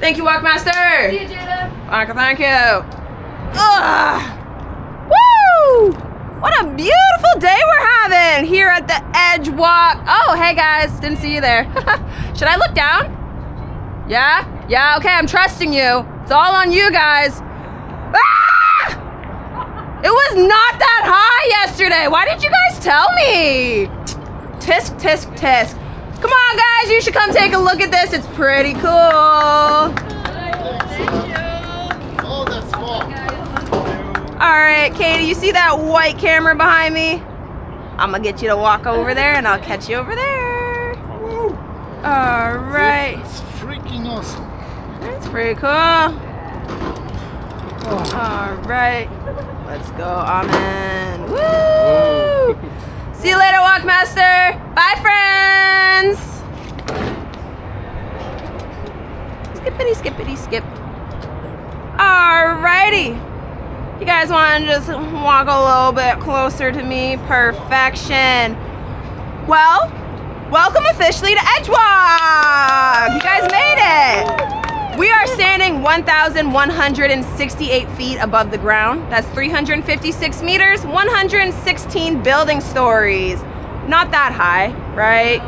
Thank you, Walkmaster. See you, Jada. Thank you. Woo! What a beautiful day we're having here at the EdgeWalk. Oh, hey guys, didn't see you there. Should I look down? Yeah? Yeah, okay, I'm trusting you. It's all on you guys. Ah! It was not that high yesterday. Why didn't you guys tell me? Tisk, tisk, tisk. Come on, guys, you should come take a look at this. It's pretty cool. All right, Katie, you see that white camera behind me? I'm gonna get you to walk over there and I'll catch you over there. All right. It's freaking awesome. That's pretty cool. All right. Let's go, Amen. Woo! See you later, Walkmaster. Bye, friends. Skippity, skippity, skip. All righty. You guys want to just walk a little bit closer to me? Perfection. Well, welcome officially to EdgeWalk. You guys made it. We are standing 1,168 feet above the ground. That's 356 meters, 116 building stories. Not that high, right?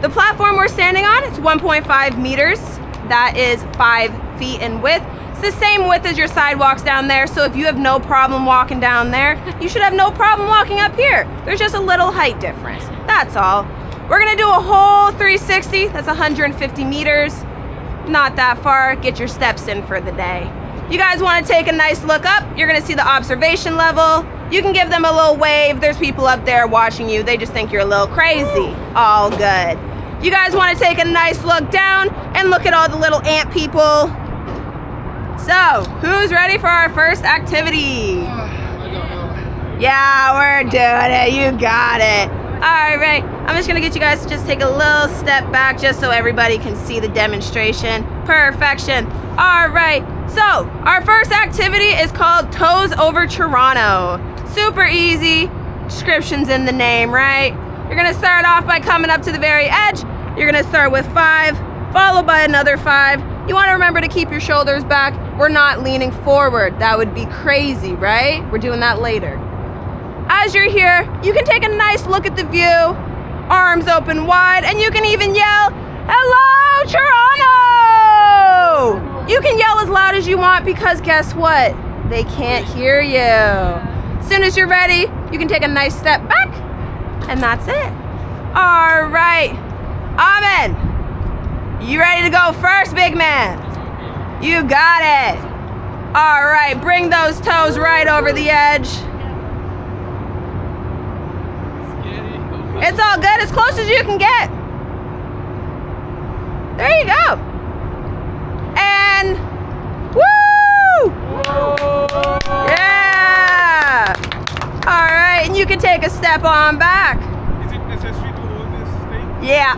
The platform we're standing on, it's 1.5 meters. That is 5 feet in width. It's the same width as your sidewalks down there, so if you have no problem walking down there, you should have no problem walking up here. There's just a little height difference, that's all. We're gonna do a whole 360, that's 150 meters. Not that far, get your steps in for the day. You guys wanna take a nice look up, you're gonna see the observation level. You can give them a little wave, there's people up there watching you, they just think you're a little crazy. All good. You guys wanna take a nice look down and look at all the little ant people. So, who's ready for our first activity? I don't know. Yeah, we're doing it. You got it. All right. I'm just going to get you guys to just take a little step back just so everybody can see the demonstration. Perfection. All right. So, our first activity is called Toes Over Toronto. Super easy. Description's in the name, right? You're going to start off by coming up to the very edge. You're going to start with 5, followed by another 5. You want to remember to keep your shoulders back. We're not leaning forward. That would be crazy, right? We're doing that later. As you're here, you can take a nice look at the view, arms open wide, and you can even yell, "Hello, Toronto!" You can yell as loud as you want because guess what? They can't hear you. As soon as you're ready, you can take a nice step back, and that's it. All right. Amen. You ready to go first, big man? You got it. All right, bring those toes right over the edge. It's all good, as close as you can get. There you go. And woo! Yeah! All right, and you can take a step on back. Is it necessary to hold this thing? Yeah.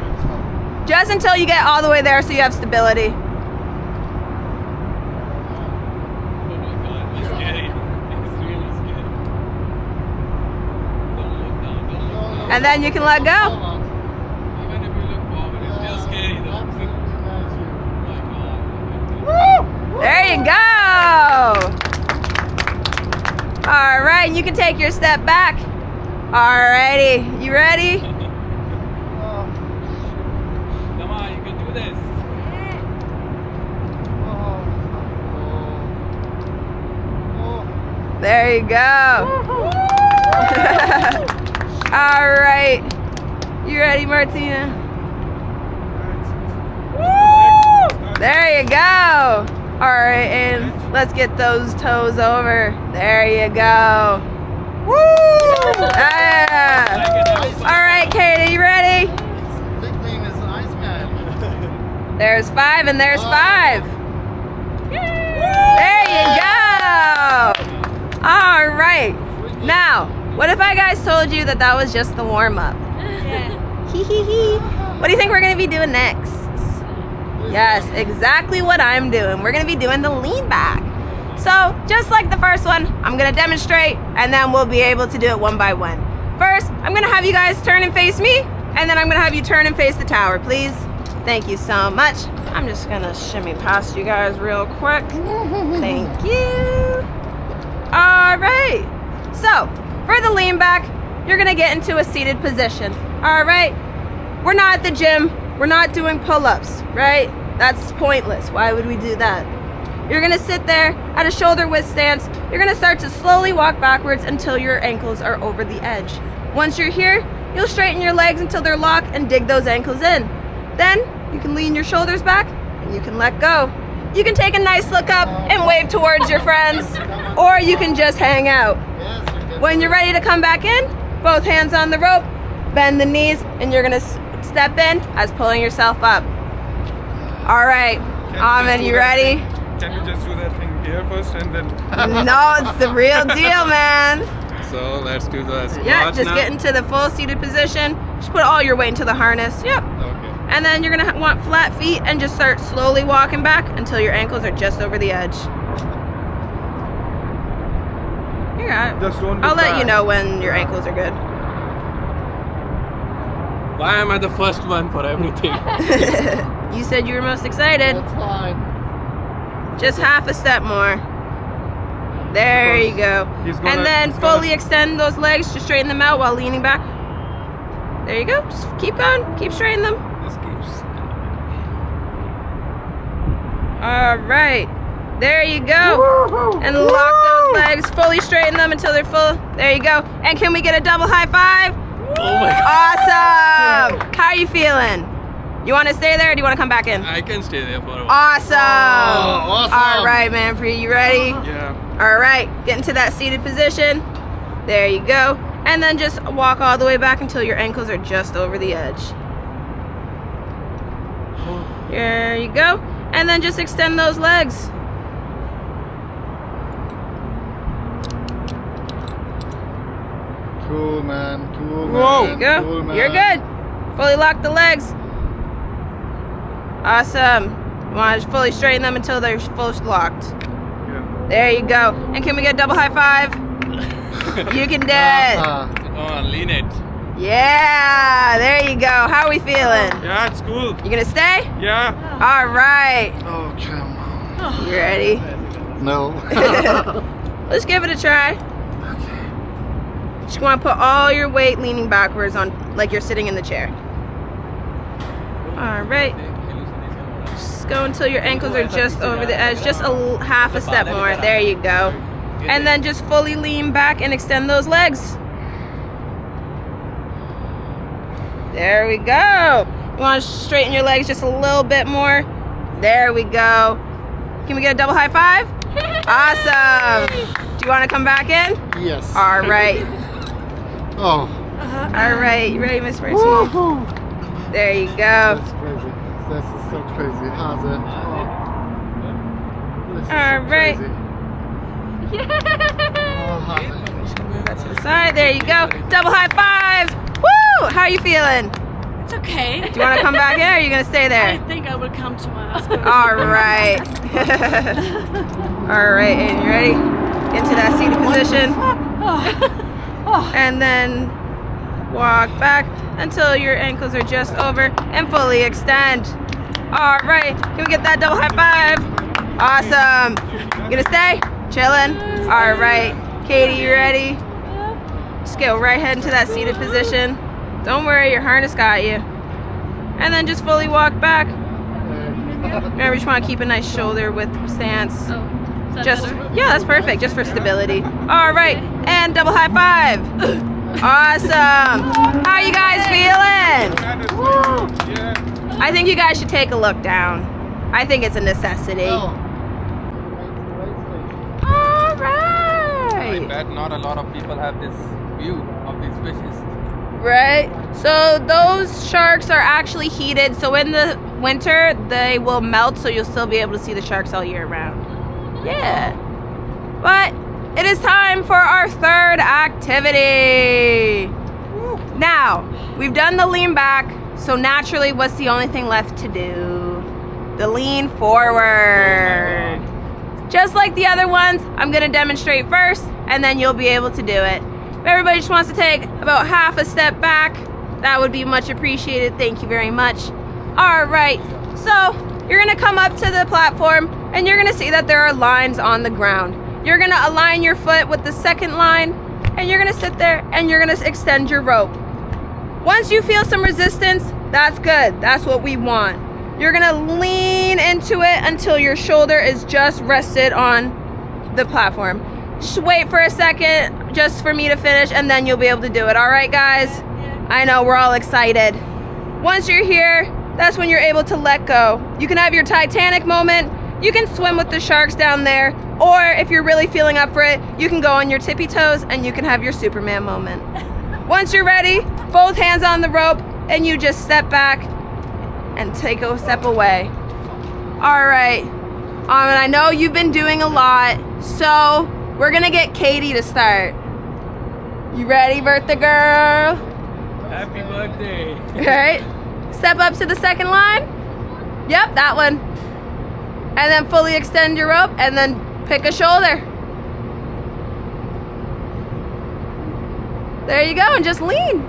Just until you get all the way there so you have stability. And then you can let go. Even if you look forward, it's still scary though. Oh my God. There you go. All right, you can take your step back. All righty, you ready? Come on, you can do this. There you go. All right. You ready, Martina? There you go. All right, and let's get those toes over. There you go. Woo! Yeah. All right, Katie, you ready? Nickname is Iceman. There's 5 and there's 5. There you go. All right. Now, what if I guys told you that that was just the warm-up? Hee hee hee. What do you think we're gonna be doing next? Yes, exactly what I'm doing. We're gonna be doing the lean back. So, just like the first one, I'm gonna demonstrate and then we'll be able to do it one by one. First, I'm gonna have you guys turn and face me, and then I'm gonna have you turn and face the tower, please. Thank you so much. I'm just gonna shimmy past you guys real quick. Thank you. All right. So for the lean back, you're gonna get into a seated position. All right. We're not at the gym. We're not doing pull-ups, right? That's pointless. Why would we do that? You're gonna sit there at a shoulder width stance. You're gonna start to slowly walk backwards until your ankles are over the edge. Once you're here, you'll straighten your legs until they're locked and dig those ankles in. Then you can lean your shoulders back and you can let go. You can take a nice look up and wave towards your friends, or you can just hang out. When you're ready to come back in, both hands on the rope, bend the knees, and you're gonna step in as pulling yourself up. All right, Ahmed, you ready? Can you just do that thing here first and then? No, it's the real deal, man. So let's do the squat Yeah, just now. get into the full seated position. Just put all your weight into the harness. Yep. Okay. And then you're gonna want flat feet and just start slowly walking back until your ankles are just over the edge. You got it. Just don't be I'll let you bad. know when your ankles are good. Why am I the first one for everything? You said you were most excited. That's fine. Just half a step more. There you go. He's gonna- And then he's gonna- fully extend those legs to straighten them out while leaning back. There you go. Just keep going. Keep straightening them. Just keeps. All right. There you go. And lock those legs. Fully straighten them until they're full. There you go. And can we get a double high five? Oh my god. Awesome. How are you feeling? You want to stay there or do you want to come back in? I can stay there for a while. Awesome. awesome. All right, Manfred, you ready? Yeah. All right, get into that seated position. There you go. And then just walk all the way back until your ankles are just over the edge. There you go. And then just extend those legs. Cool, man. Cool, There man. you go. Cool, man. You're good. Fully lock the legs. Awesome. You want to fully straighten them until they're full locked. Yeah. There you go. And can we get a double high five? You can do it. Come on, lean it. Yeah, there you go. How are we feeling? Yeah, it's cool. You gonna stay? Yeah. All right. Oh, come on. You ready? No. Let's give it a try. Just want to put all your weight leaning backwards on, like you're sitting in the chair. All right. Just go until your ankles are just over the edge, just a half a step more. There you go. And then just fully lean back and extend those legs. There we go. You want to straighten your legs just a little bit more. There we go. Can we get a double high five? Awesome. Do you want to come back in? Yes. All right. Oh. All right. You ready, Miss Bertie? Woohoo. There you go. That's crazy. This is so crazy. How's it? Oh. This is All so right. crazy. Oh, how's it? Move that to the side. There you go. Double high fives. Woo! How are you feeling? It's okay. Do you want to come back in or are you going to stay I there? think I will come to my husband. All right. All right. And you ready? Into that seated position. And then walk back until your ankles are just over and fully extend. All right. Can we get that double high five? Awesome. You gonna stay? Chilling? All right. Katie, you ready? Just go right head into that seated position. Don't worry, your harness got you. And then just fully walk back. Remember, you just want to keep a nice shoulder width stance. Oh, is that Just, better? yeah, that's perfect, just for stability. All right, and double high five. Awesome. How are you guys feeling? Yeah. I think you guys should take a look down. I think it's a necessity. Oh. All I right. bet not a lot of people have this view of these fishes. Right. So those sharks are actually heated. So in the winter, they will melt. So you'll still be able to see the sharks all year round. Yeah. But it is time for our third activity. Now, we've done the lean back. So naturally, what's the only thing left to do? The lean forward. Just like the other ones, I'm gonna demonstrate first and then you'll be able to do it. If everybody just wants to take about half a step back, that would be much appreciated. Thank you very much. All right, so you're gonna come up to the platform and you're gonna see that there are lines on the ground. You're gonna align your foot with the second line and you're gonna sit there and you're gonna extend your rope. Once you feel some resistance, that's good. That's what we want. You're gonna lean into it until your shoulder is just rested on the platform. Just wait for a second just for me to finish and then you'll be able to do it. All right, guys? I know, we're all excited. Once you're here, that's when you're able to let go. You can have your Titanic moment. You can swim with the sharks down there. Or if you're really feeling up for it, you can go on your tippy toes and you can have your Superman moment. Once you're ready, both hands on the rope and you just step back and take a step away. All right, and I know you've been doing a lot, so we're gonna get Katie to start. You ready, birthday girl? Happy birthday. All right, step up to the second line. Yep, that one. And then fully extend your rope and then pick a shoulder. There you go, and just lean.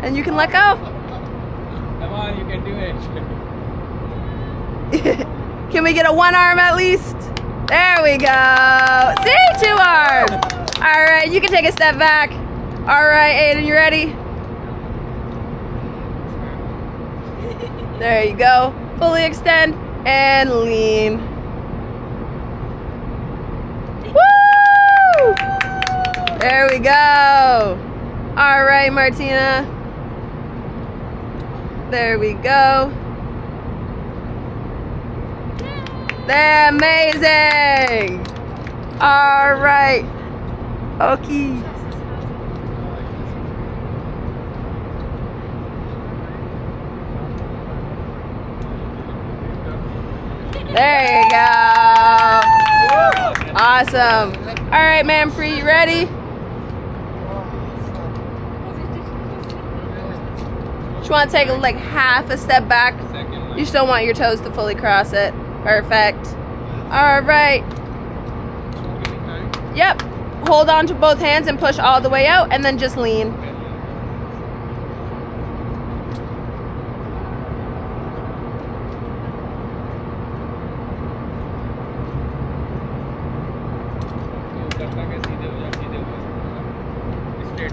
And you can let go. Come on, you can do it. Can we get a one arm at least? There we go. See, two arms. All right, you can take a step back. All right, Aiden, you ready? There you go. Fully extend and lean. Woo! There we go. All right, Martina. There we go. They're amazing. All right. Okay. There you go. Awesome. All right, Manfred, you ready? Just want to take like half a step back. You just don't want your toes to fully cross it. Perfect. All right. Yep. Hold on to both hands and push all the way out and then just lean. Straight.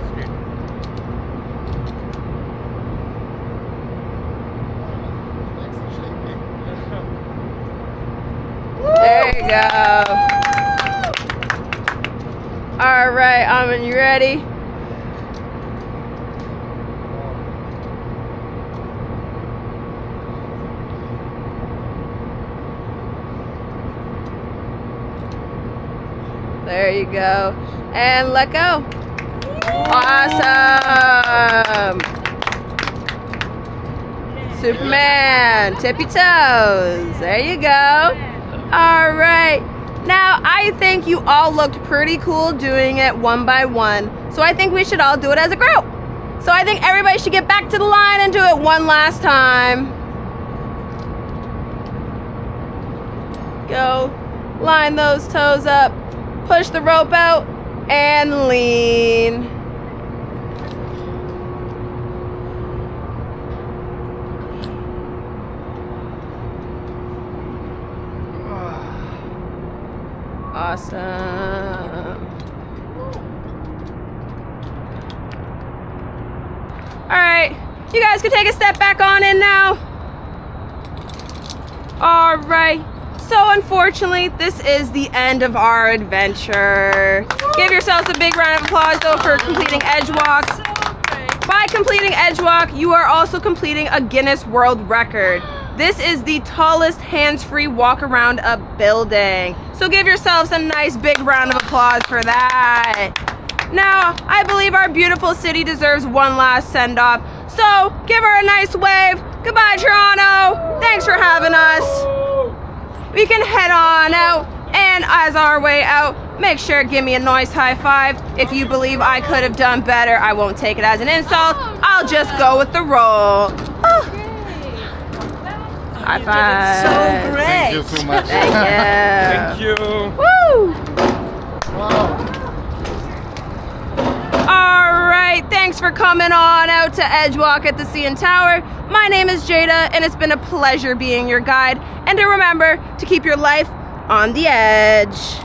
There you go. All right, Amin, you ready? There you go. And let go. Awesome. Superman, tippy toes. There you go. All right. Now, I think you all looked pretty cool doing it one by one. So I think we should all do it as a group. So I think everybody should get back to the line and do it one last time. Go. Line those toes up. Push the rope out and lean. Awesome. All right, you guys can take a step back on in now. All right, so unfortunately, this is the end of our adventure. Give yourselves a big round of applause though for completing EdgeWalk. By completing EdgeWalk, you are also completing a Guinness World Record. This is the tallest hands-free walk around a building. So give yourselves a nice big round of applause for that. Now, I believe our beautiful city deserves one last send-off. So give her a nice wave. Goodbye, Toronto. Thanks for having us. We can head on out. And as our way out, make sure to give me a nice high five. If you believe I could have done better, I won't take it as an insult. I'll just go with the roll. Oh. High five. So great. Thank you so much. Thank you. Thank you. Woo! Wow. All right. right, thanks for coming on out to EdgeWalk at the CN Tower. My name is Jada, and it's been a pleasure being your guide. And to remember to keep your life on the edge.